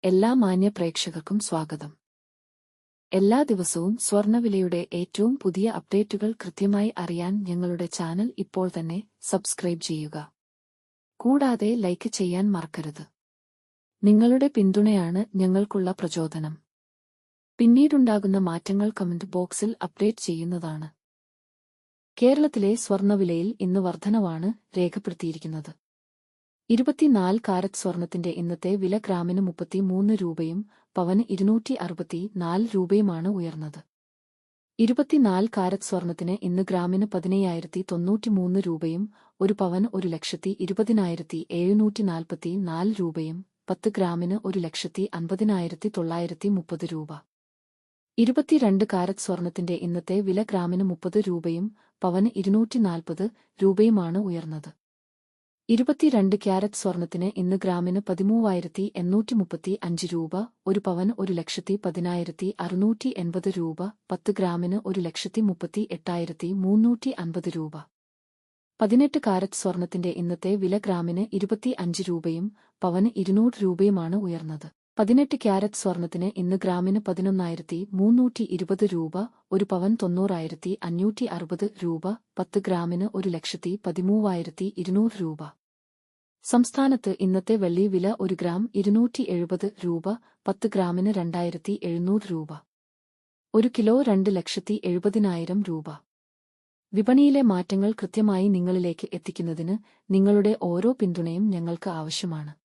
എല്ലാ മാന്യ പ്രേക്ഷകർക്കും സ്വാഗതം. എല്ലാ ദിവസവും സ്വർണ്ണവിലയുടെ ഏറ്റവും പുതിയ അപ്ഡേറ്റുകൾ കൃത്യമായി അറിയാൻ ഞങ്ങളുടെ ചാനൽ ഇപ്പോൾ തന്നെ സബ്സ്ക്രൈബ് ചെയ്യുക. കൂടാതെ ലൈക്ക് ചെയ്യാൻ മറക്കരുത്. നിങ്ങളുടെ പിന്തുണയാണ് ഞങ്ങൾക്കുള്ള പ്രചോദനം. പിന്നീടുണ്ടാകുന്ന മാറ്റങ്ങൾ കമന്റ് ബോക്സിൽ അപ്ഡേറ്റ് ചെയ്യുന്നതാണ്. കേരളത്തിലെ സ്വർണ്ണവിലയിൽ ഇന്ന് വർധനവാണ് രേഖപ്പെടുത്തിയിരിക്കുന്നത്. 24 കാരറ്റ് സ്വർണത്തിന്റെ ഇന്നത്തെ വില ഗ്രാമിന് 33 രൂപയും പവന് 264 രൂപയുമാണ് ഉയർന്നത്. 24 കാരറ്റ് സ്വർണത്തിന് ഇന്ന് ഗ്രാമിന് 15,093 രൂപയും ഒരു പവന് 1,20,744 രൂപയും 10 ഗ്രാമിന് 1,50,930 രൂപ. 22 കാരറ്റ് സ്വർണത്തിന്റെ ഇന്നത്തെ വില ഗ്രാമിന് 30 രൂപയും പവന് 240 രൂപയുമാണ് ഉയർന്നത്. 22 ക്യാരറ്റ് സ്വർണത്തിന് ഇന്ന് ഗ്രാമിന് 13,835 രൂപ, ഒരു പവന് 1,10,680 രൂപ, 10 ഗ്രാമിന് 1,38,350 രൂപ. 18 കാരറ്റ് സ്വർണത്തിന്റെ ഇന്നത്തെ വില ഗ്രാമിന് 25 രൂപയും പവന് 200 രൂപയുമാണ് ഉയർന്നത്. 18 ക്യാരറ്റ് സ്വർണത്തിന് ഇന്ന് ഗ്രാമിന് 11,320 രൂപ, ഒരു പവൻ 90,560 രൂപ, 10 ഗ്രാമിന് 1,13,200 രൂപ. സംസ്ഥാനത്ത് ഇന്നത്തെ വെള്ളി വില 1 ഗ്രാം 270 രൂപ, 10 ഗ്രാമിന് 2,700 രൂപ. 1 കിലോ 2,70,000 രൂപ. വിപണിയിലെ മാറ്റങ്ങൾ കൃത്യമായി നിങ്ങളിലേക്ക് എത്തിക്കുന്നതിന് നിങ്ങളുടെ ഓരോ പിന്തുണയും ഞങ്ങൾക്ക് ആവശ്യമാണ്.